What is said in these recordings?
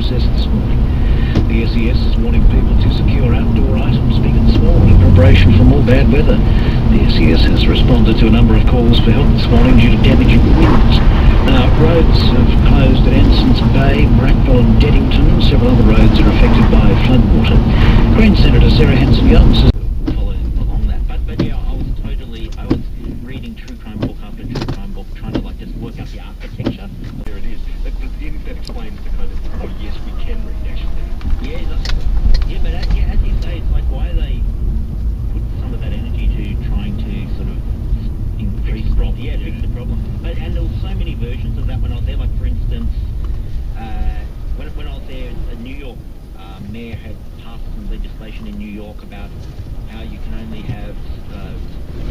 process this morning. The SES is warning people to secure outdoor items big and small in preparation for more bad weather. The SES has responded to a number of calls for help this morning due to damaging winds. Roads have closed at Anson's Bay, Brackville and Deddington. Several other roads are affected by floodwater. Green Senator Sarah Hanson-Young says along that. But yeah, I was reading true crime book after true crime book, trying to like just work out the architecture. There it is. That explains the kind of, oh yes, we can read actually. But as you say, it's like why they put some of that energy to trying to sort of increase the problem. Yeah, fix the problem. And there were so many versions of that when I was there. Like for instance, when I was there, a New York mayor had passed some legislation in New York about how you can only have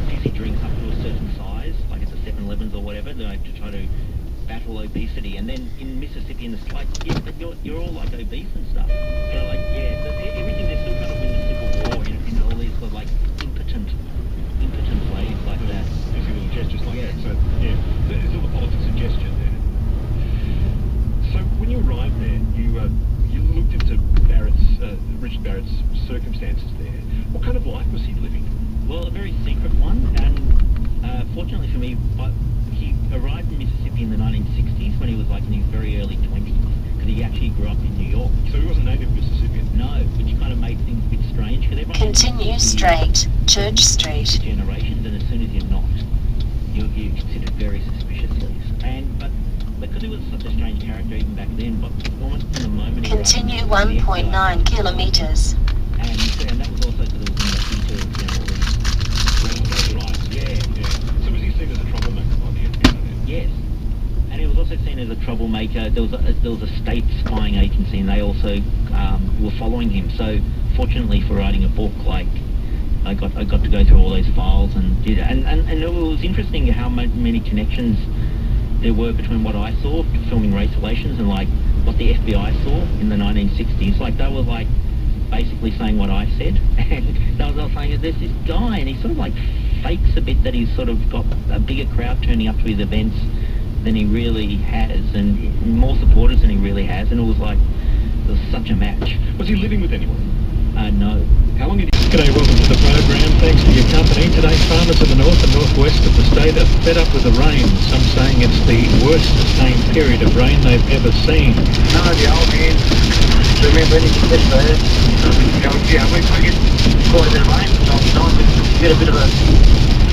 fizzy drinks up to a certain size, like at the 7-Elevens or whatever, like to try to battle obesity. And then in Mississippi, and it's like, yeah, but you're all like obese and stuff. So like, yeah, everything they're still trying to win the Civil War in all these sort of like impotent ways like that. Easy little gestures like that. So yeah, there's all the politics of gesture there. So when you arrived there, you looked into Richard Barrett's circumstances there. What kind of life was he living? Well, a very secret one, and fortunately for me, he arrived in Mississippi in the 1960s when he was like in his very early 20s, because he actually grew up in New York. So he wasn't native Mississippian? No, which kind of made things a bit strange. Continue straight, Church Street. Generations, and as soon as you're not, you're considered very suspiciously. But because he was such a strange character even back then, but almost from the moment he Continue 1.9 kilometers. And that was also because it was in the heat of, Right. Yeah. So was he seen as a troublemaker by the FBI then? Yes. And he was also seen as a troublemaker. There was a state spying agency, and they also were following him. So fortunately for writing a book, like I got to go through all those files and did it. And it was interesting how many connections there were between what I saw filming race relations and like what the FBI saw in the 1960s. Like they were like basically saying what I said, and they were saying that there's this guy, and he sort of like fakes a bit that he's sort of got a bigger crowd turning up to his events than he really has, and more supporters than he really has, and it was like, it was such a match. Was he living with anyone? No. How long did he... G'day, welcome to the program. Thanks for your company. Today, farmers in the north and northwest of the state are fed up with the rain. Some saying it's the worst sustained period of rain they've ever seen. No, the old man remember anything this bad. We get quite a bit of rain from time to time. We get a bit of a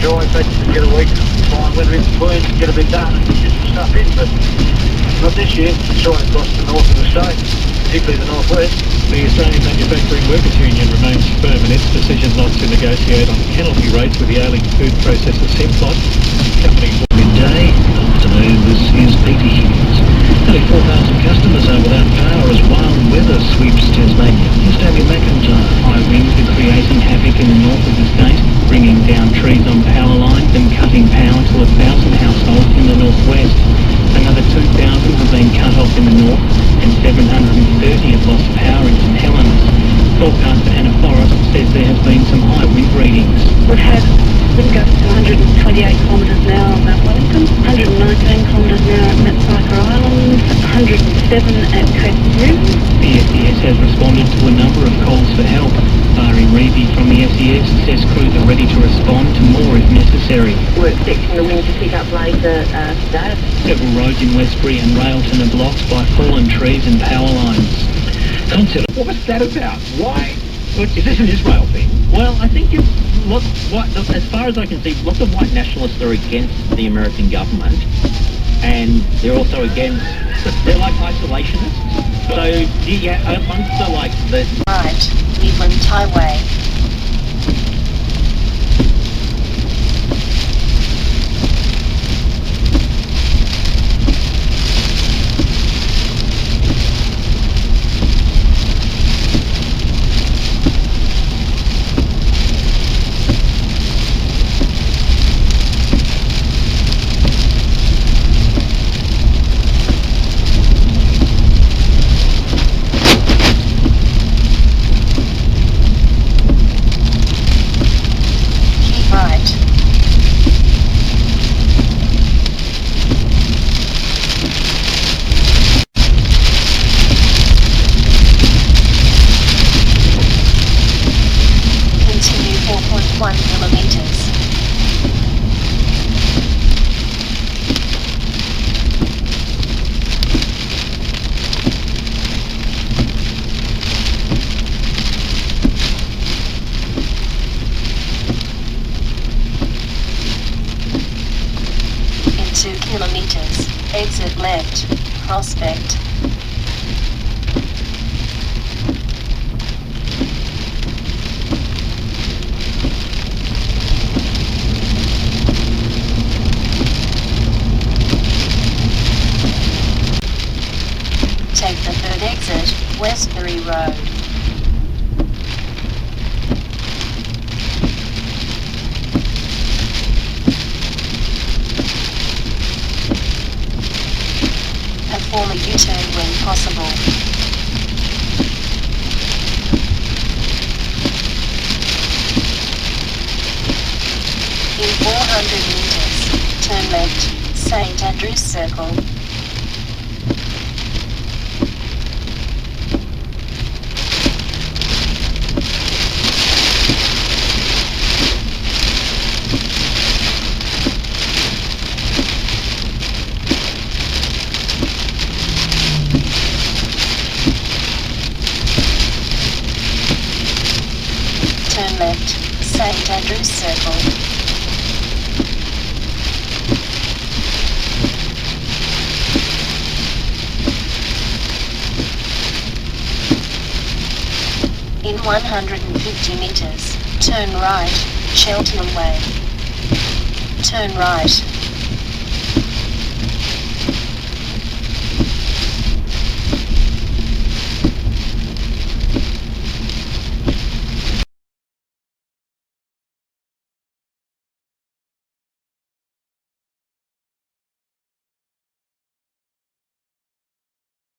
dry patch and get a week fine weather in between, get a bit done and get some stuff in, but not this year. It's right across the north of the state, particularly the northwest. The Australian Manufacturing Workers Union remains firm in its decision not to negotiate on penalty rates with the ailing food processor Simplot. Company midday. Afternoon, this is Peter Hughes. Nearly 4,000 customers are without power as wild weather sweeps Tasmania. Here's Damien McIntyre. High winds are creating havoc in the north of the state, bringing down trees on power lines and cutting power to 1,000 households in the northwest. Another 2,000 have been cut off in the north, and 730 have lost power in St Helens. Forecaster Anna Forrest says there has been some high wind readings. We've had wind gusts to 128 kilometres an hour at Mount Wellington, 119 kilometres an hour at Metsyker Island, 107 at Cape Grim. The SES has responded to a number of calls for help. Barry Reevy from the SES says crews are ready to respond to more if necessary. We're expecting the wind to pick up later today. Several roads in Westbury and Railton are blocked by fallen trees and power lines. What was that about? Why? Is this an Israel thing? Well, I think as far as I can see, lots of white nationalists are against the American government, and they're also against, they're like isolationists. So, yeah, amongst the, like, the... Right, Cleveland Highway. exit left, Prospect. Take the third exit, Westbury Road. Perform a U-turn when possible. In 400 meters, turn left, St Andrews Circle. Turn left, St Andrews Circle. In 150 meters, turn right, Cheltenham Way. Turn right,